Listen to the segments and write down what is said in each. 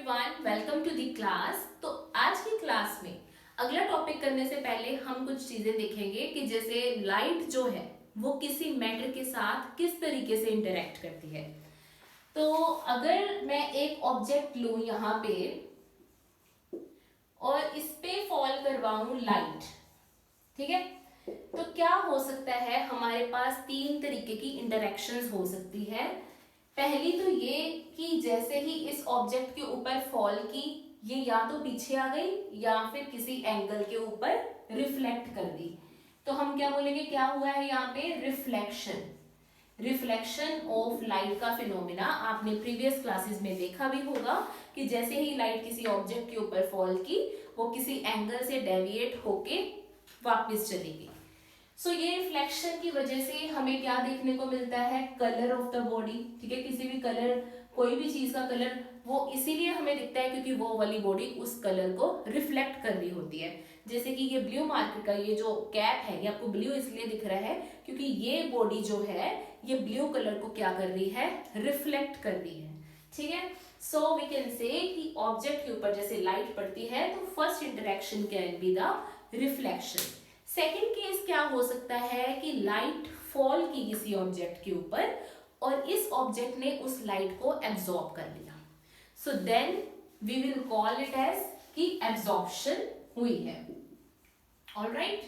Everyone, welcome to the class. तो आज की क्लास में अगला टॉपिक करने से पहले हम कुछ चीजें देखेंगे कि जैसे लाइट जो है वो किसी मैटर के साथ किस तरीके से इंटरेक्ट करती है। तो अगर मैं एक ऑब्जेक्ट लूं यहाँ पे और इस पे फॉल करवाऊं लाइट, ठीक है, तो क्या हो सकता है, हमारे पास तीन तरीके की इंटरेक्शंस हो सकती है। पहली तो ये कि जैसे ही इस ऑब्जेक्ट के ऊपर फॉल की, ये या तो पीछे आ गई या फिर किसी एंगल के ऊपर रिफ्लेक्ट कर दी, तो हम क्या बोलेंगे, क्या हुआ है यहाँ पे, रिफ्लेक्शन। रिफ्लेक्शन ऑफ लाइट का फिनोमिना आपने प्रीवियस क्लासेस में देखा भी होगा कि जैसे ही लाइट किसी ऑब्जेक्ट के ऊपर फॉल की, वो किसी एंगल से डेविएट होके वापस चलेगी। सो ये रिफ्लेक्शन की वजह से हमें क्या देखने को मिलता है, कलर ऑफ द बॉडी, ठीक है। किसी भी कलर, कोई भी चीज का कलर वो इसीलिए हमें दिखता है क्योंकि वो वाली बॉडी उस कलर को रिफ्लेक्ट कर रही होती है। जैसे कि ये ब्लू मार्कर का ये जो कैप है, ये आपको ब्लू इसलिए दिख रहा है क्योंकि ये बॉडी जो है ये ब्लू कलर को क्या कर रही है, रिफ्लेक्ट कर रही है, ठीक है। सो वी कैन से कि ऑब्जेक्ट के ऊपर जैसे लाइट पड़ती है तो first interaction can be the reflection. Second case क्या हो सकता है कि लाइट फॉल की किसी ऑब्जेक्ट के ऊपर और इस ऑब्जेक्ट ने उस लाइट को एब्जॉर्ब कर लिया, so then we will call it as कि एब्जॉर्प्शन हुई है। Alright,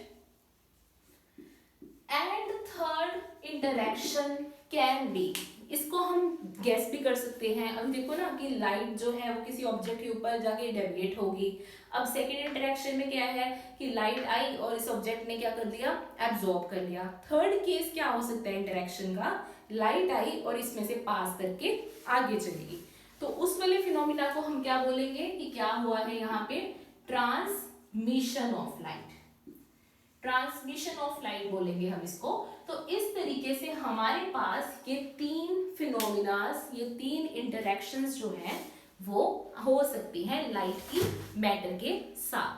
and third interaction can be, इसको हम गैस भी कर सकते हैं। अब देखो ना कि लाइट जो है वो किसी ऑब्जेक्ट के ऊपर जाके डेविएट होगी। अब सेकेंड इंटरेक्शन में क्या है कि लाइट आई और इस ऑब्जेक्ट ने क्या कर दिया, एब्जॉर्ब कर लिया। थर्ड केस क्या हो सकता है इंटरेक्शन का, लाइट आई और इसमें से पास करके आगे चलेगी, तो उस वाले फिनोमिना को हम क्या बोलेंगे कि क्या हुआ है यहाँ पे, transmission of light. Transmission of light बोलेंगे हम इसको। तो इस तरीके से हमारे पास ये तीन फिनोमिनास, ये तीन इंटरेक्शंस जो हैं वो हो सकती हैं लाइट की मैटर के साथ।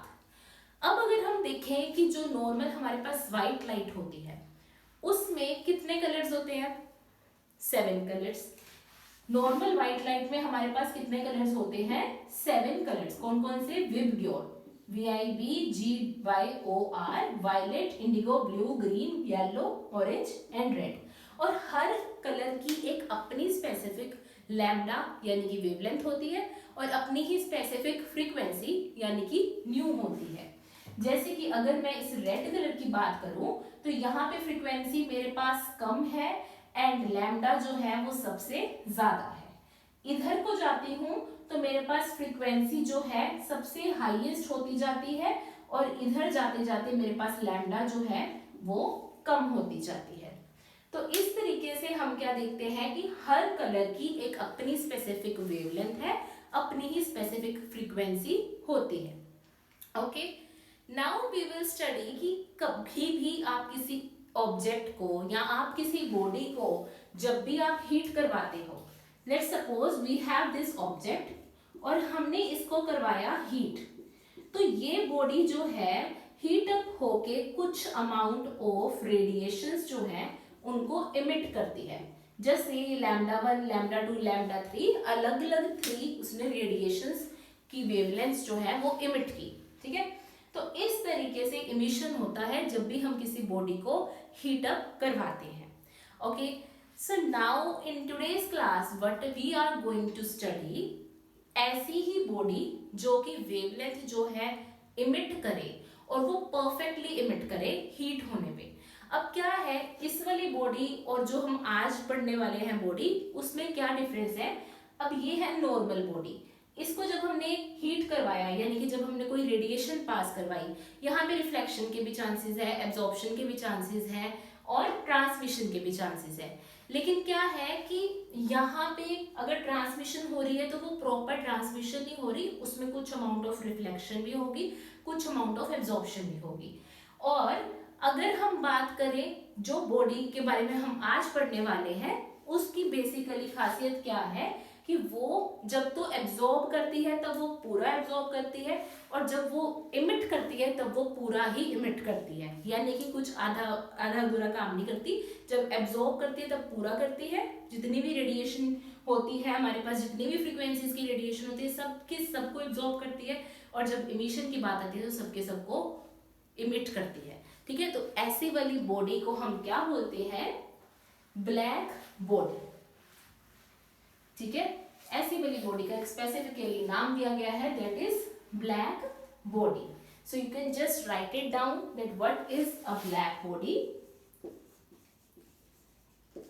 अब अगर हम देखें कि जो नॉर्मल हमारे पास व्हाइट लाइट होती है उसमें कितने कलर्स होते हैं, 7 कलर्स। नॉर्मल व्हाइट लाइट में हमारे पास कितने कलर्स होते हैं, 7 कलर्स। कौन कौन से, VIBGYOR, VIBGYOR, violet, indigo, blue, green, yellow, orange and red. और हर कलर की एक अपनी स्पेसिफिक लैम्डा यानी कि वेवलेंथ होती है और अपनी ही स्पेसिफिक फ्रीक्वेंसी यानी कि न्यू होती है। जैसे कि अगर मैं इस रेड कलर की बात करूं तो यहाँ पे फ्रीक्वेंसी मेरे पास कम है एंड लैम्डा जो है वो सबसे ज्यादा है। इधर को जाती हूं तो मेरे पास फ्रीक्वेंसी जो है सबसे हाईएस्ट होती जाती है और इधर जाते जाते मेरे पास लैम्डा जो है वो कम होती जाती है। तो इस तरीके से हम क्या देखते हैं कि हर कलर की एक अपनी स्पेसिफिक वेवलेंथ है, अपनी ही स्पेसिफिक फ्रीक्वेंसी होती है। Okay, now we will study कि कभी भी आप किसी ऑब्जेक्ट को या आप किसी बॉडी को जब भी आप हीट करवाते हो, let's suppose we have this object और हमने इसको करवाया हीट, तो ये बॉडी जो है हीट अप होके कुछ अमाउंट ऑफ रेडिएशंस जो है उनको इमिट करती है। जैसे लैम्डा 1, लैम्डा 2, लैम्डा 3, अलग अलग 3 उसने रेडिएशंस की वेवलेंथ जो है वो इमिट की, ठीक है। तो इस तरीके से इमिशन होता है जब भी हम किसी बॉडी को हीट अप करवाते हैं। Okay, so now in today's class what we are going to study, ऐसी ही बॉडी जो कि वेवलेंथ जो है इमिट करे और वो परफेक्टली इमिट करे हीट होने पे। अब क्या है इस वाली बॉडी और जो हम आज पढ़ने वाले हैं बॉडी, उसमें क्या डिफरेंस है। अब ये है नॉर्मल बॉडी, इसको जब हमने हीट करवाया यानी कि जब हमने कोई रेडिएशन पास करवाई, यहाँ पे रिफ्लेक्शन के भी चांसेस है, एब्जॉर्प्शन के भी चांसेस है और ट्रांसमिशन के भी चांसेस है। लेकिन क्या है कि यहाँ पे अगर ट्रांसमिशन हो रही है तो वो प्रॉपर ट्रांसमिशन नहीं हो रही, उसमें कुछ अमाउंट ऑफ रिफ्लेक्शन भी होगी, कुछ अमाउंट ऑफ एब्जॉर्प्शन भी होगी। और अगर हम बात करें जो बॉडी के बारे में हम आज पढ़ने वाले हैं, उसकी बेसिकली खासियत क्या है कि वो जब तो एब्जॉर्ब करती है तब वो पूरा एब्जॉर्ब करती है और जब वो इमिट करती है तब वो पूरा ही इमिट करती है, यानी कि कुछ आधा आधा अधूरा काम नहीं करती। जब एब्जॉर्ब करती है तब पूरा करती है, जितनी भी रेडिएशन होती है, हमारे पास जितनी भी फ्रीक्वेंसीज की रेडिएशन होती है सबको एब्जॉर्ब करती है, और जब इमिशन की बात आती है तो सबको इमिट करती है। ठीक है, तो ऐसी वाली बॉडी को हम क्या बोलते हैं, ब्लैक बॉडी। ठीक है, ऐसी वाली बॉडी का स्पेसिफिकली नाम दिया गया है, that is black body. So you can just write it down that what is a black body.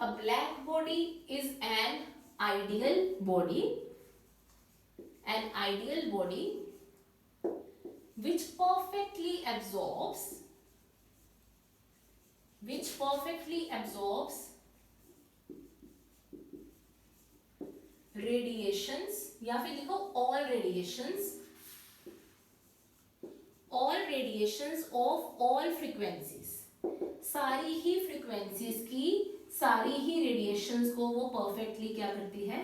A black body is an ideal body which perfectly absorbs radiations, या फिर लिखो all radiations of all frequencies, सारी ही frequencies की सारी ही radiations को वो perfectly क्या करती है,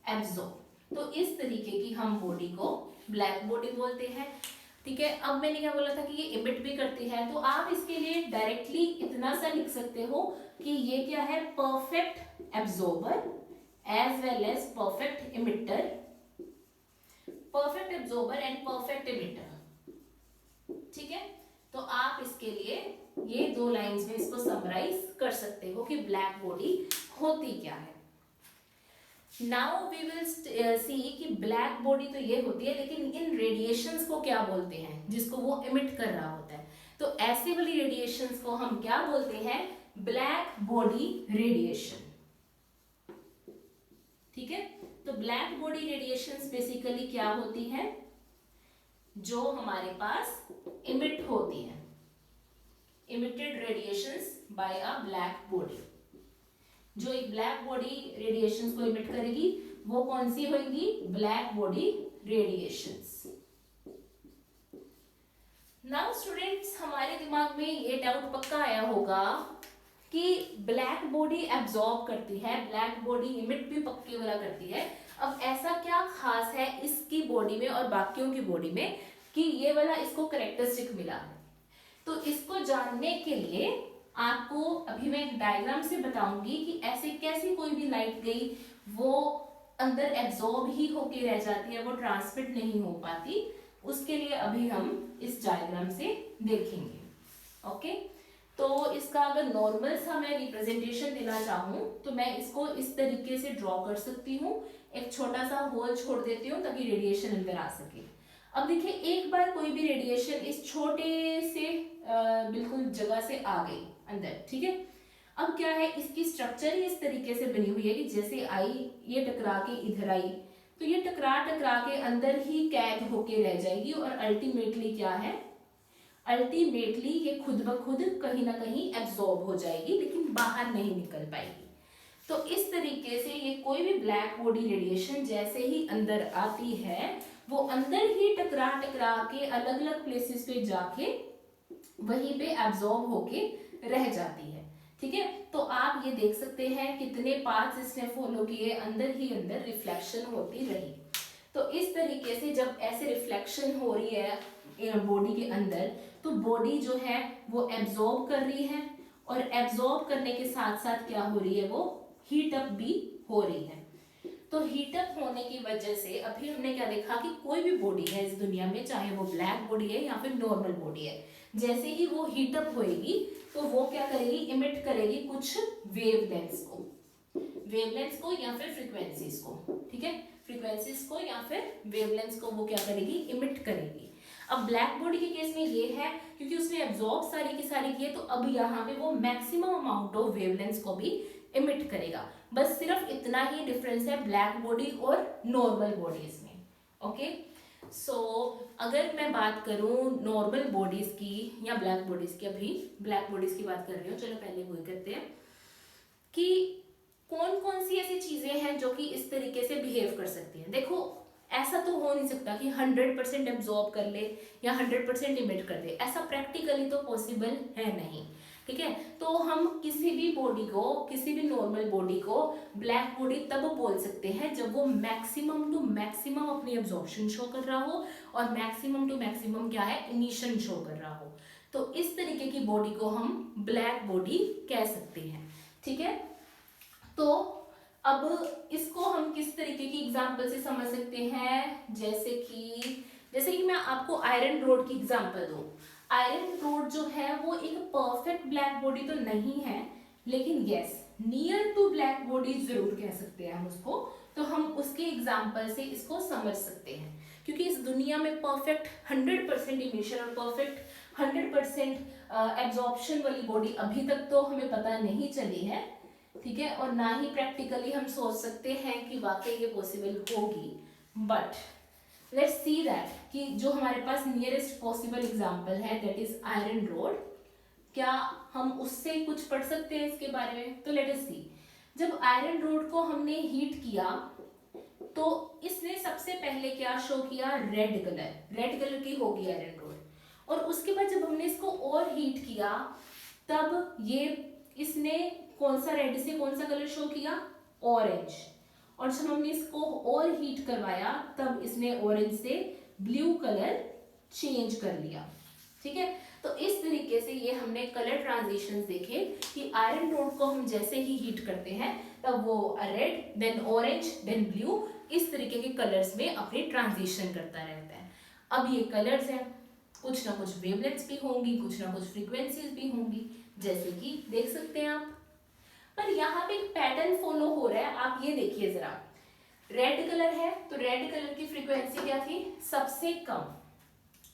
एब्जॉर्ब। तो इस तरीके की हम बॉडी को ब्लैक बॉडी बोलते हैं। ठीक है, अब मैंने क्या बोला था कि ये इमिट भी करती है, तो आप इसके लिए डायरेक्टली इतना सा लिख सकते हो कि ये क्या है, perfect absorber as well as perfect emitter, perfect absorber and perfect emitter. ठीक है, तो आप इसके लिए ये 2 लाइंस में इसको समराइज कर सकते हो कि ब्लैक बॉडी होती क्या है। नाउ वी विल सी कि ब्लैक बॉडी तो ये होती है, लेकिन इन रेडिएशंस को क्या बोलते हैं जिसको वो इमिट कर रहा होता है। तो ऐसे वाली रेडिएशंस को हम क्या बोलते हैं, ब्लैक बॉडी रेडिएशन। ठीक है, तो ब्लैक बॉडी रेडिएशंस बेसिकली क्या होती है, जो हमारे पास इमिट होती है, emitted radiations by a black body. जो एक ब्लैक बॉडी रेडिएशंस को इमिट करेगी वो कौन सी होगी, black body radiations. Now students, हमारे दिमाग में ये डाउट पक्का आया होगा कि ब्लैक बॉडी एब्जॉर्ब करती है, ब्लैक बॉडी इमिट भी पक्के वाला करती है। अब ऐसा क्या खास है इसकी बॉडी में और बाकियों की बॉडी में कि ये वाला इसको करेक्टरिस्टिक मिला है। तो इसको जानने के लिए आपको अभी मैं एक डायग्राम से बताऊंगी कि ऐसे कैसी कोई भी लाइट गई वो अंदर एब्जॉर्ब ही होके रह जाती है, वो ट्रांसमिट नहीं हो पाती। उसके लिए अभी हम इस डायग्राम से देखेंगे। ओके, तो इसका अगर नॉर्मल सा मैं रिप्रेजेंटेशन देना चाहूँ तो मैं इसको इस तरीके से ड्रॉ कर सकती हूँ। एक छोटा सा होल छोड़ देती हूँ ताकि रेडिएशन अंदर आ सके। अब देखिए, एक बार कोई भी रेडिएशन इस छोटे से बिल्कुल जगह से आ गई अंदर। ठीक है, अब क्या है, इसकी स्ट्रक्चर ही इस तरीके से बनी हुई है कि जैसे आई, ये टकरा के इधर आई, तो ये टकरा के अंदर ही कैद होके रह जाएगी और अल्टीमेटली क्या है, अल्टीमेटली ये खुद ब खुद कहीं ना कहीं एब्जॉर्ब हो जाएगी, लेकिन बाहर नहीं निकल पाएगी। तो इस तरीके से ये कोई भी ब्लैक बॉडी रेडिएशन जैसे ही अंदर आती है वो अंदर ही टकरा के अलग अलग प्लेसेस पे जाके वहीं पे एब्जॉर्ब होके रह जाती है। ठीक है, तो आप ये देख सकते हैं कितने पाथ्स इसने फॉलो किए, अंदर ही अंदर रिफ्लेक्शन होती रही। तो इस तरीके से जब ऐसे रिफ्लेक्शन हो रही है बॉडी के अंदर, तो बॉडी जो है वो एब्जॉर्ब कर रही है, और एब्जॉर्ब करने के साथ साथ क्या हो रही है, वो हीट अप भी हो रही है। तो हीट अप होने की वजह से अभी हमने क्या देखा कि कोई भी बॉडी है इस दुनिया में, चाहे वो ब्लैक बॉडी है या फिर नॉर्मल बॉडी है, जैसे ही वो हीट अप होएगी तो वो क्या करेगी, इमिट करेगी कुछ वेवलेंथ्स को या फिर फ्रीक्वेंसीज को। ठीक है, फ्रीक्वेंसीज को या फिर वेवलेंथ्स को वो क्या करेगी, इमिट करेगी। अब ब्लैक बॉडी के केस में ये है क्योंकि उसने एब्जॉर्ब सारी की सारी किए, तो अब यहाँ पे वो मैक्सिमम अमाउंट ऑफ वेवलेंथ्स को भी इमिट करेगा। बस सिर्फ इतना ही डिफरेंस है ब्लैक बॉडी और नॉर्मल बॉडीज में। ओके, सो अगर मैं बात करूं नॉर्मल बॉडीज की या ब्लैक बॉडीज की, अभी ब्लैक बॉडीज की बात कर रही हूँ, चलो पहले वही करते हैं कि कौन कौन सी ऐसी चीजें हैं जो कि इस तरीके से बिहेव कर सकती हैं। देखो, ऐसा तो हो नहीं सकता कि 100% एब्जॉर्ब कर ले या 100% इमिट कर दे, ऐसा प्रैक्टिकली तो पॉसिबल है नहीं। ठीक है, तो हम किसी भी बॉडी को, किसी भी नॉर्मल बॉडी को ब्लैक बॉडी तब बोल सकते हैं जब वो मैक्सिमम टू मैक्सिमम अपनी एब्जॉर्प्शन शो कर रहा हो और मैक्सिमम टू मैक्सिमम क्या है, इमिशन शो कर रहा हो। तो इस तरीके की बॉडी को हम ब्लैक बॉडी कह सकते हैं। ठीक है, तो अब इसको हम किस तरीके की एग्जांपल से समझ सकते हैं, जैसे कि मैं आपको आयरन रोड की एग्जांपल दूं। आयरन रोड जो है वो एक परफेक्ट ब्लैक बॉडी तो नहीं है, लेकिन yes near to black body जरूर कह सकते हैं हम उसको। तो हम उसके एग्जांपल से इसको समझ सकते हैं, क्योंकि इस दुनिया में परफेक्ट 100% इमिशन और परफेक्ट 100% एब्जॉर्प्शन वाली बॉडी अभी तक तो हमें पता नहीं चली है, ठीक है, और ना ही प्रैक्टिकली हम सोच सकते हैं कि वाकई ये पॉसिबल होगी। बट लेट्स सी दैट कि जो हमारे पास नियरेस्ट पॉसिबल एग्जांपल है दैट इज आयरन रोड, क्या हम उससे कुछ पढ़ सकते हैं इसके बारे में? तो लेट अस सी। जब आयरन रोड को हमने हीट किया तो इसने सबसे पहले क्या शो किया? रेड कलर की होगी आयरन रोड। और उसके बाद जब हमने इसको और हीट किया तब ये इसने कौन सा रेड से कौन सा कलर शो किया? ऑरेंज। और जब हमने इसको और हीट करवाया तब इसने ऑरेंज से ब्लू कलर चेंज कर लिया, ठीक है। तो इस तरीके से ये हमने कलर ट्रांजिशंस देखे कि आयरन रोड को हम जैसे ही हीट करते हैं तब वो red, then orange, then blue, इस तरीके के कलर्स में अपनी ट्रांजिशन करता रहता है। अब ये कलर्स हैं, कुछ ना कुछ वेवलेंथ्स भी होंगी, कुछ ना कुछ फ्रीक्वेंसीज भी होंगी, जैसे कि देख सकते हैं आप। पर यहाँ पे एक पैटर्न फॉलो हो रहा है, आप ये देखिए जरा। रेड कलर है तो रेड कलर की फ्रीक्वेंसी क्या थी? सबसे कम,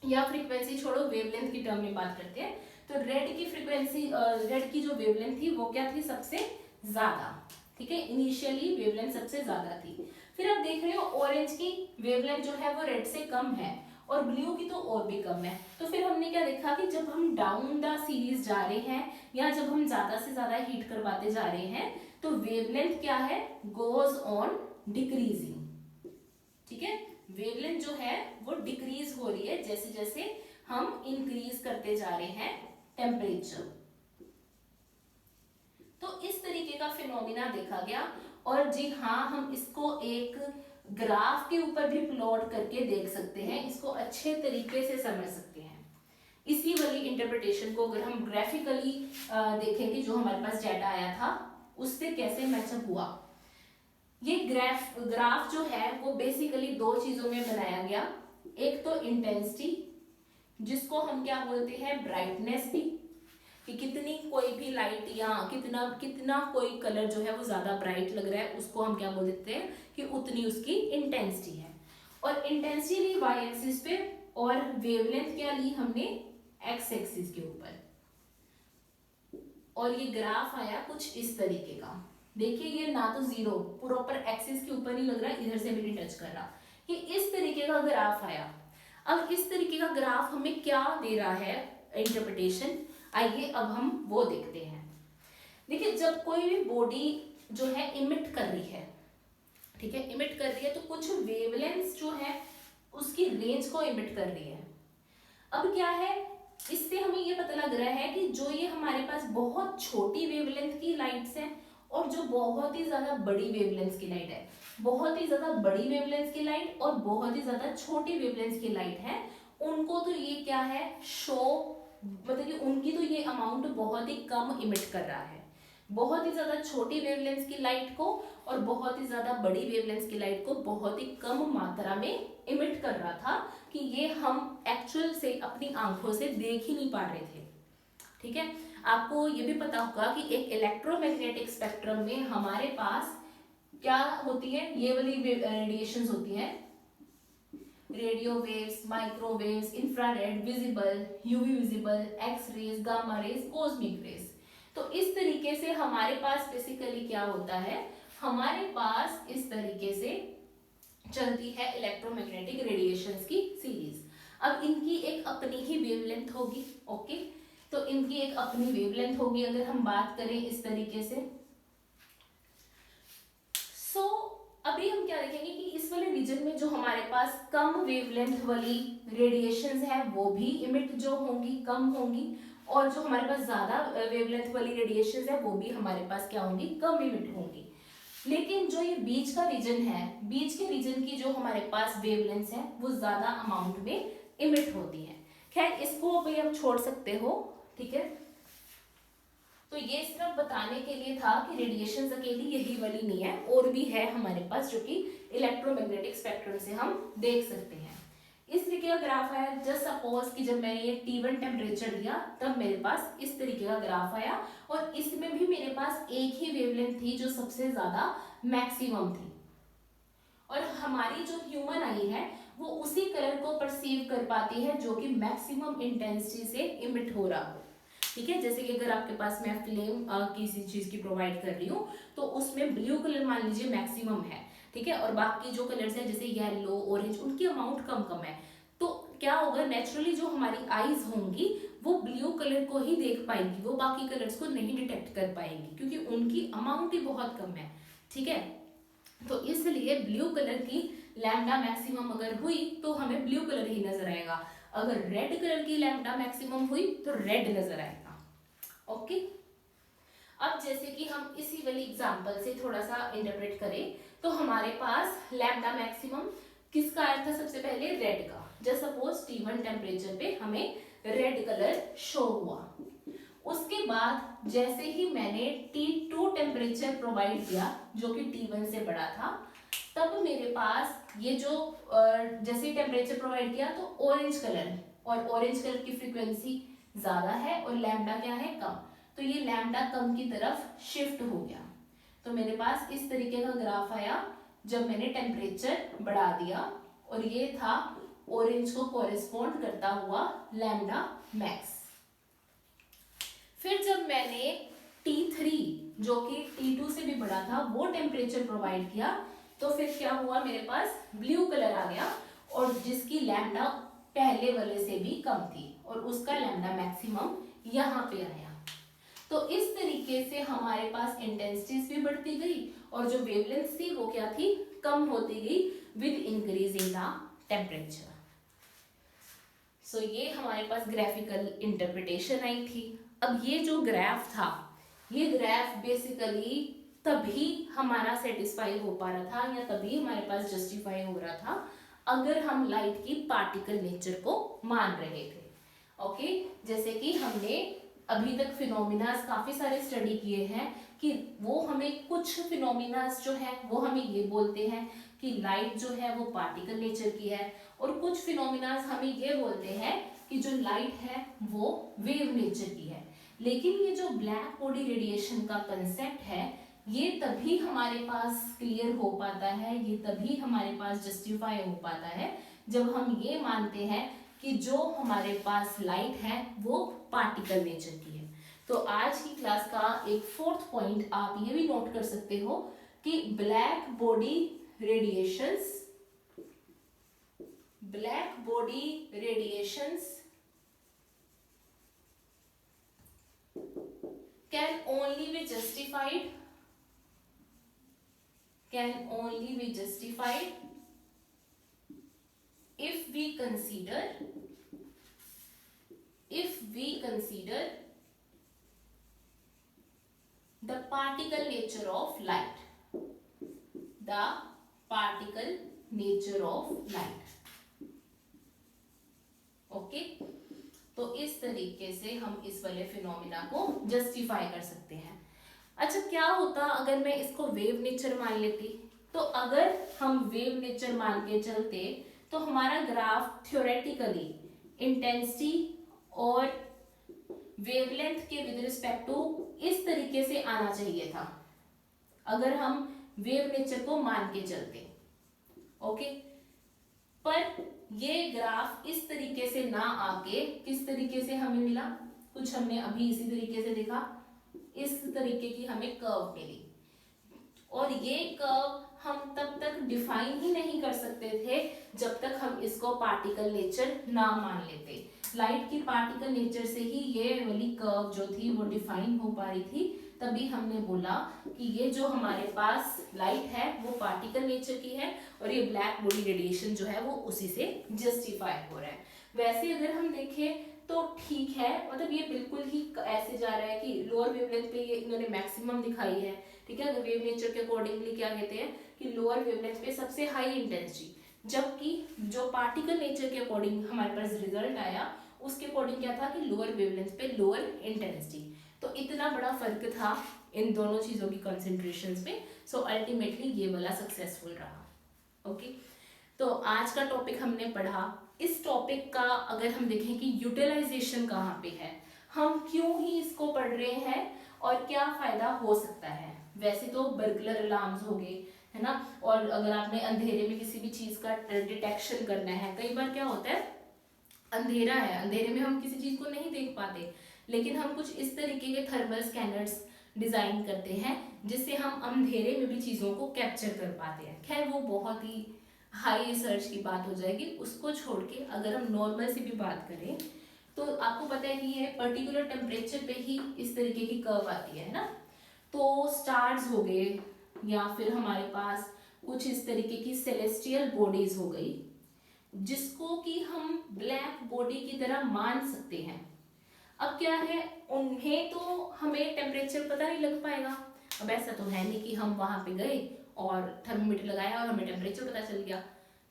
या फ्रीक्वेंसी छोड़ो वेवलेंथ की टर्म में बात करते हैं। तो रेड की फ्रीक्वेंसी, रेड की जो वेवलेंथ थी वो क्या थी? सबसे ज्यादा, ठीक है। इनिशियली वेवलेंथ सबसे ज्यादा थी। फिर आप देख रहे हो ऑरेंज की वेवलेंथ जो है वो रेड से कम है और ब्लू की तो और भी कम है। तो फिर हमने क्या देखा कि जब हम डाउन द सीरीज जा रहे हैं या जब हम ज्यादा से ज्यादा हीट करवाते जा रहे हैं तो वेवलेंथ क्या है? गोज ऑन डिक्रीजिंग, ठीक है। वेवलेंथ जो है वो डिक्रीज हो रही है जैसे जैसे हम इंक्रीज करते जा रहे हैं टेम्परेचर। तो इस तरीके का फिनोमिना देखा गया। और जी हाँ, हम इसको एक ग्राफ के ऊपर भी प्लॉट करके देख सकते हैं, इसको अच्छे तरीके से समझ सकते हैं। इसी वाली इंटरप्रिटेशन को अगर हम ग्राफिकली देखेंगे, जो हमारे पास डाटा आया था उससे कैसे मैचअप हुआ। ये ग्राफ जो है वो बेसिकली दो चीजों में बनाया गया। एक तो इंटेंसिटी, जिसको हम क्या बोलते हैं? ब्राइटनेस भी, कि कितनी कोई भी लाइट या कितना कितना कोई कलर जो है वो ज्यादा ब्राइट लग रहा है उसको हम क्या बोल देते हैं कि उतनी उसकी इंटेंसिटी है। और इंटेंसिटी ली वाई एक्सिस पे और वेवलेंथ क्या ली हमने? एक्स एक्सिस के ऊपर। और ये ग्राफ आया कुछ इस तरीके का। देखिए ये ना तो जीरो प्रॉपर एक्सिस के ऊपर नहीं लग रहा, इधर से भी नहीं टच कर रहा, कि इस तरीके का ग्राफ आया। अब इस तरीके का ग्राफ हमें क्या दे रहा है इंटरप्रिटेशन? आइए अब हम वो देखते हैं। देखिए जब कोई भी बॉडी जो है इमिट कर रही है, ठीक है, इमिट कर रही है तो कुछ वेवलेंथ जो है उसकी रेंज को इमिट कर रही है। अब क्या है, इससे हमें ये पता लग रहा है कि जो ये हमारे पास बहुत छोटी वेवलेंथ की लाइट्स हैं और जो बहुत ही ज्यादा बड़ी वेवलेंथ की लाइट है, बहुत ही ज्यादा बड़ी वेवलेंथ की लाइट और बहुत ही ज्यादा छोटी वेवलेंथ की लाइट है, उनको तो ये क्या है शो, मतलब कि उनकी तो ये अमाउंट बहुत ही कम इमिट कर रहा है। बहुत ही ज्यादा छोटी वेवलेंथ की लाइट को और बहुत ही ज्यादा बड़ी वेवलेंथ की लाइट को बहुत ही कम मात्रा में इमिट कर रहा था कि ये हम एक्चुअल से अपनी आंखों से देख ही नहीं पा रहे थे, ठीक है। आपको ये भी पता होगा कि एक इलेक्ट्रोमैग्नेटिक स्पेक्ट्रम में हमारे पास क्या होती है? ये वाली रेडिएशंस होती हैं, radio waves, microwaves, infrared, visible, UV visible, X rays, gamma rays, cosmic rays. तो इस तरीके से हमारे पास बेसिकली क्या होता है, हमारे पास इस तरीके से चलती है इलेक्ट्रोमैग्नेटिक रेडिएशंस की सीरीज। अब इनकी एक अपनी ही वेवलेंथ होगी, ओके। तो इनकी एक अपनी वेवलेंथ होगी अगर हम बात करें इस तरीके से। सो अभी हम क्या देखेंगे कि इस वाले रीजन में जो हमारे पास कम वेवलेंथ वाली रेडिएशंस है वो भी इमिट जो होंगी कम होंगी, और जो हमारे पास ज्यादा वेवलेंथ वाली रेडिएशंस है वो भी हमारे पास क्या होंगी? कम इमिट होंगी। लेकिन जो ये बीच का रीजन है, बीच के रीजन की जो हमारे पास वेवलेंथ है वो ज्यादा अमाउंट में इमिट होती है। खैर इसको भी आप छोड़ सकते हो, ठीक है। तो ये सिर्फ बताने के लिए था कि रेडिएशन अकेली यही वाली नहीं है, और भी है हमारे पास जो कि इलेक्ट्रोमैग्नेटिक स्पेक्ट्रम से हम देख सकते हैं। इस तरीके का ग्राफ आया। जस्ट सपोज कि जब मैंने ये T1 टेम्परेचर दिया तब मेरे पास इस तरीके का ग्राफ आया, और इसमें भी मेरे पास एक ही वेवलेंथ थी जो सबसे ज्यादा मैक्सिमम थी, और हमारी जो ह्यूमन आई है वो उसी कलर को परसीव कर पाती है जो कि मैक्सिमम इंटेंसिटी से इमिट हो रहा हो। ठीक है, जैसे कि अगर आपके पास मैं फ्लेम किसी चीज की प्रोवाइड कर रही हूँ तो उसमें ब्लू कलर मान लीजिए मैक्सिमम है, ठीक है, और बाकी जो कलर्स हैं जैसे येलो ऑरेंज उनकी अमाउंट कम कम है, तो क्या होगा, नेचुरली जो हमारी आईज होंगी वो ब्लू कलर को ही देख पाएंगी, वो बाकी कलर्स को नहीं डिटेक्ट कर पाएंगी क्योंकि उनकी अमाउंट ही बहुत कम है। ठीक है, तो इसलिए ब्लू कलर की लैम्डा मैक्सिमम अगर हुई तो हमें ब्लू कलर ही नजर आएगा, अगर रेड कलर की लैम्डा मैक्सिमम हुई तो रेड नजर आएगा। ओके, अब जैसे कि हम इसी वाली एग्जांपल से थोड़ा सा इंटरप्रेट करें तो हमारे पास लैम्डा मैक्सिमम किसका आया था, सबसे पहले रेड का। जस्ट सपोज T1 टेम्परेचर पे हमें रेड कलर शो हुआ। उसके बाद जैसे ही मैंने T2 टेम्परेचर प्रोवाइड किया जो कि T1 से बड़ा था, तब मेरे पास ये जो जैसे ही टेम्परेचर प्रोवाइड किया तो ऑरेंज कलर, और ऑरेंज कलर की फ्रीक्वेंसी ज्यादा है और लैम्डा क्या है, कम, तो ये लैम्डा कम की तरफ शिफ्ट हो गया। तो मेरे पास इस तरीके का ग्राफ आया जब मैंने टेम्परेचर बढ़ा दिया, और ये था ऑरेंज को कोरिस्पोंड करता हुआ लैम्डा मैक्स। फिर जब मैंने T3 जो कि T2 से भी बड़ा था वो टेम्परेचर प्रोवाइड किया तो फिर क्या हुआ, मेरे पास ब्लू कलर आ गया, और जिसकी लैम्डा पहले वाले से भी कम थी, और उसका लैम्डा मैक्सिमम यहाँ पे आया। तो इस तरीके से हमारे पास इंटेंसिटीज भी बढ़ती गई और जो वेवलेंथ थी वो क्या थी, कम होती गई विद इंक्रीजिंग द टेम्परेचर। सो ये हमारे पास ग्राफिकल इंटरप्रिटेशन आई थी। अब ये जो ग्राफ था, ये ग्राफ बेसिकली तभी हमारा सेटिस्फाई हो पा रहा था या तभी हमारे पास जस्टिफाई हो रहा था अगर हम लाइट की पार्टिकल नेचर को मान रहे थे। ओके, जैसे कि हमने अभी तक फिनोमिनास काफी सारे स्टडी किए हैं कि वो हमें कुछ फिनोमिनास जो है वो हमें ये बोलते हैं कि लाइट जो है वो पार्टिकल नेचर की है, और कुछ फिनोमिनास हमें ये बोलते हैं कि जो लाइट है वो वेव नेचर की है। लेकिन ये जो ब्लैक बॉडी रेडिएशन का कंसेप्ट है ये तभी हमारे पास क्लियर हो पाता है, ये तभी हमारे पास जस्टिफाई हो पाता है जब हम ये मानते हैं कि जो हमारे पास लाइट है वो पार्टिकल नेचर की है। तो आज की क्लास का एक फोर्थ पॉइंट आप ये भी नोट कर सकते हो कि black body radiations can only be justified if we consider the particle nature of light, okay. तो इस तरीके से हम इस वाले फिनोमिना को जस्टिफाई कर सकते हैं। अच्छा, क्या होता अगर मैं इसको वेव नेचर मान लेती, तो अगर हम वेव नेचर मान के चलते तो हमारा ग्राफ थ्योरेटिकली इंटेंसिटी और वेवलेंथ के विद रिस्पेक्ट टू इस तरीके से आना चाहिए था अगर हम वेव नेचर को मान के चलते। ओके, पर ये ग्राफ इस तरीके से ना आके किस तरीके से हमें मिला, कुछ हमने अभी इसी तरीके से देखा, इस तरीके की हमें कर्व मिली, और ये कर्व हम तब तक डिफाइन ही नहीं कर सकते थे जब तक हम इसको पार्टिकल नेचर ना मान लेते। लाइट की पार्टिकल नेचर से ही ये वाली कर्व जो थी वो डिफाइन हो पा रही थी, तभी हमने बोला कि ये जो हमारे पास लाइट है वो पार्टिकल नेचर की है और ये ब्लैक बॉडी रेडिएशन जो है वो उसी से जस्टिफाई हो रहा है। वैसे अगर हम देखें तो ठीक है, मतलब ये बिल्कुल ही ऐसे जा रहा है कि लोअर वेवलेंथ पे ये इन्होंने मैक्सिमम दिखाई है, ठीक है, अगर वेव नेचर के अकॉर्डिंगली क्या कहते हैं कि लोअर वेवलेंथ पे सबसे हाई इंटेंसिटी, जबकि जो पार्टिकल नेचर के अकॉर्डिंग हमारे पास रिजल्ट आया उसके अकॉर्डिंग क्या था कि लोअर वेवलेंथ पे लोअर इंटेंसिटी। तो इतना बड़ा फर्क था इन दोनों चीज़ों की कंसेंट्रेशंस में। सो अल्टीमेटली ये वाला सक्सेसफुल रहा। ओके, तो आज का टॉपिक हमने पढ़ा। इस टॉपिक का अगर हम देखें कि यूटिलाइजेशन कहाँ पे है, हम क्यों ही इसको पढ़ रहे हैं और क्या फ़ायदा हो सकता है। वैसे तो बर्गलर अलार्म्स हो गए, है ना, और अगर आपने अंधेरे में किसी भी चीज़ का डिटेक्शन करना है, कई बार क्या होता है अंधेरा है, अंधेरे में हम किसी चीज़ को नहीं देख पाते, लेकिन हम कुछ इस तरीके के थर्मल स्कैनर्स डिज़ाइन करते हैं जिससे हम अंधेरे में भी चीज़ों को कैप्चर कर पाते हैं। खैर वो बहुत ही हाई रिसर्च की बात हो जाएगी, उसको छोड़ के अगर हम नॉर्मल से भी बात करें तो आपको पता है कि ये पर्टिकुलर टेम्परेचर पे ही इस तरीके की कर्व आती है ना। तो स्टार्स हो गए या फिर हमारे पास कुछ इस तरीके की सेलेस्टियल बॉडीज हो गई जिसको कि हम ब्लैक बॉडी की तरह मान सकते हैं। अब क्या है, उन्हें तो हमें टेम्परेचर पता नहीं लग पाएगा। अब ऐसा तो है नहीं कि हम वहां पे गए और थर्मोमीटर लगाया और हमें टेम्परेचर पता चल गया,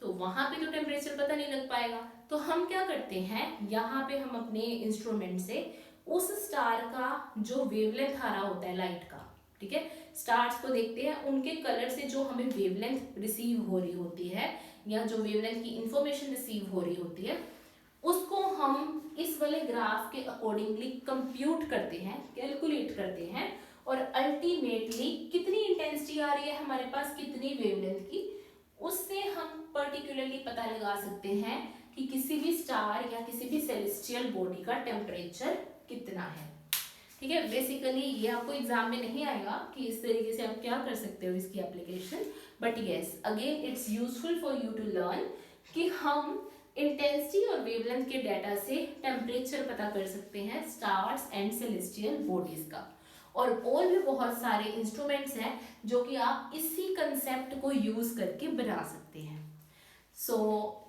तो वहां पे तो टेम्परेचर पता नहीं लग पाएगा। तो हम क्या करते हैं, यहाँ पे हम अपने इंस्ट्रूमेंट से उस स्टार का जो वेवलेंथ आ रहा होता है लाइट का, ठीक है, स्टार्स को देखते हैं, उनके कलर से जो हमें वेवलेंथ रिसीव हो रही होती है या जो वेवलेंथ की इंफॉर्मेशन रिसीव हो रही होती है उसको हम इस वाले ग्राफ के अकॉर्डिंगली कंप्यूट करते हैं, कैलकुलेट करते हैं, और अल्टीमेटली कितनी इंटेंसिटी आ रही है हमारे पास, कितनी वेवलेंथ की, उससे हम पर्टिकुलरली पता लगा सकते हैं कि किसी भी स्टार या किसी भी सेलेस्टियल बॉडी का टेम्परेचर कितना है। ठीक है, बेसिकली ये आपको एग्जाम में नहीं आएगा कि इस तरीके से आप क्या कर सकते हो इसकी application, but yes again it's useful for you to learn कि हम इंटेंसिटी और वेवलेंथ के डाटा से टेम्परेचर पता कर सकते हैं स्टार्स एंड सेलेस्टियल बॉडीज का। और भी बहुत सारे इंस्ट्रूमेंट्स हैं जो कि आप इसी कंसेप्ट को यूज करके बना सकते हैं। So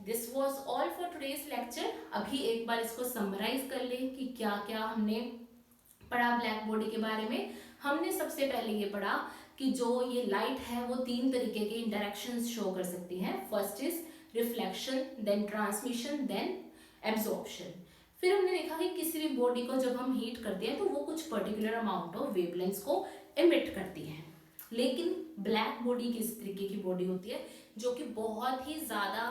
this was all for today's lecture. अभी एक बार इसको समराइज कर लें कि क्या क्या हमने पढ़ा ब्लैक बॉडी के बारे में। हमने सबसे पहले ये पढ़ा कि जो ये लाइट है वो 3 तरीके के इंटरेक्शंस शो कर सकती है। First is reflection, then transmission, then absorption. फिर हमने देखा कि किसी भी बॉडी को जब हम हीट करते हैं तो वो कुछ पर्टिकुलर अमाउंट ऑफ वेवलेंथ्स को एमिट करती है, लेकिन ब्लैक बॉडी किस तरीके की बॉडी होती है जो कि बहुत ही ज़्यादा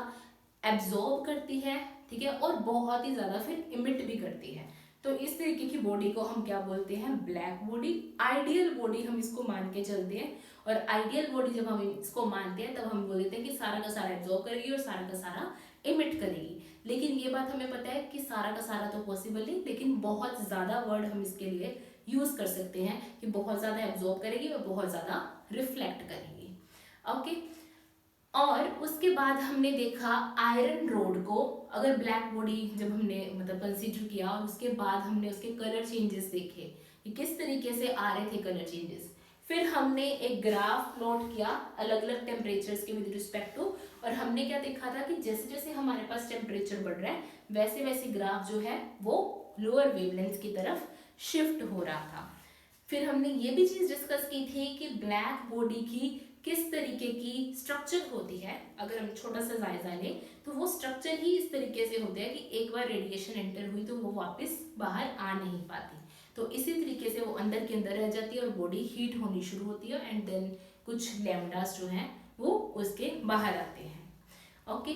एब्जॉर्ब करती है, ठीक है, और बहुत ही ज़्यादा फिर इमिट भी करती है। तो इस तरीके की बॉडी को हम क्या बोलते हैं, ब्लैक बॉडी। आइडियल बॉडी हम इसको मान के चलते हैं, और आइडियल बॉडी जब हम इसको मानते हैं तब हम बोल देते हैं कि सारा का सारा एब्जॉर्ब करेगी और सारा का सारा इमिट करेगी। लेकिन ये बात हमें पता है कि सारा का सारा तो पॉसिबल नहीं, लेकिन बहुत ज़्यादा वर्ड हम इसके लिए यूज़ कर सकते हैं कि बहुत ज़्यादा एब्जॉर्ब करेगी और बहुत ज़्यादा रिफ्लेक्ट करेगी। ओके, और उसके बाद हमने देखा आयरन रोड को, अगर ब्लैक बॉडी जब हमने मतलब कंसीडर किया और उसके बाद हमने उसके कलर चेंजेस देखे कि किस तरीके से आ रहे थे कलर चेंजेस। फिर हमने एक ग्राफ प्लॉट किया अलग अलग टेम्परेचर्स के विद रिस्पेक्ट टू, और हमने क्या देखा था कि जैसे जैसे हमारे पास टेम्परेचर बढ़ रहा है वैसे वैसे ग्राफ जो है वो लोअर वेवलेंथ की तरफ शिफ्ट हो रहा था। फिर हमने ये भी चीज़ डिस्कस की थी कि ब्लैक बॉडी की किस तरीके की स्ट्रक्चर होती है। अगर हम छोटा सा जायजा लें तो वो स्ट्रक्चर ही इस तरीके से होते हैं कि एक बार रेडिएशन एंटर हुई तो वो वापस बाहर आ नहीं पाती, तो इसी तरीके से वो अंदर के अंदर रह जाती है और बॉडी हीट होनी शुरू होती है, एंड देन कुछ लैम्डास जो हैं वो उसके बाहर आते हैं। ओके,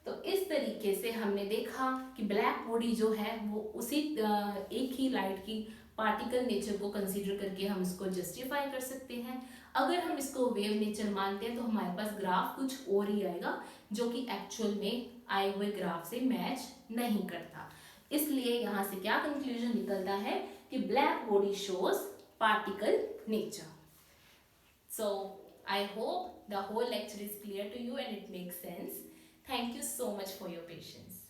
तो इस तरीके से हमने देखा कि ब्लैक बॉडी जो है वो उसी एक ही लाइट की पार्टिकल नेचर को कंसीडर करके हम इसको जस्टिफाई कर सकते हैं। अगर हम इसको वेव नेचर मानते हैं तो हमारे पास ग्राफ कुछ और ही आएगा जो कि एक्चुअल में आए हुए ग्राफ से मैच नहीं करता। इसलिए यहाँ से क्या कंक्लूजन निकलता है कि black body shows particle nature. So I hope the whole lecture is clear to you and it makes sense. Thank you so much for your patience.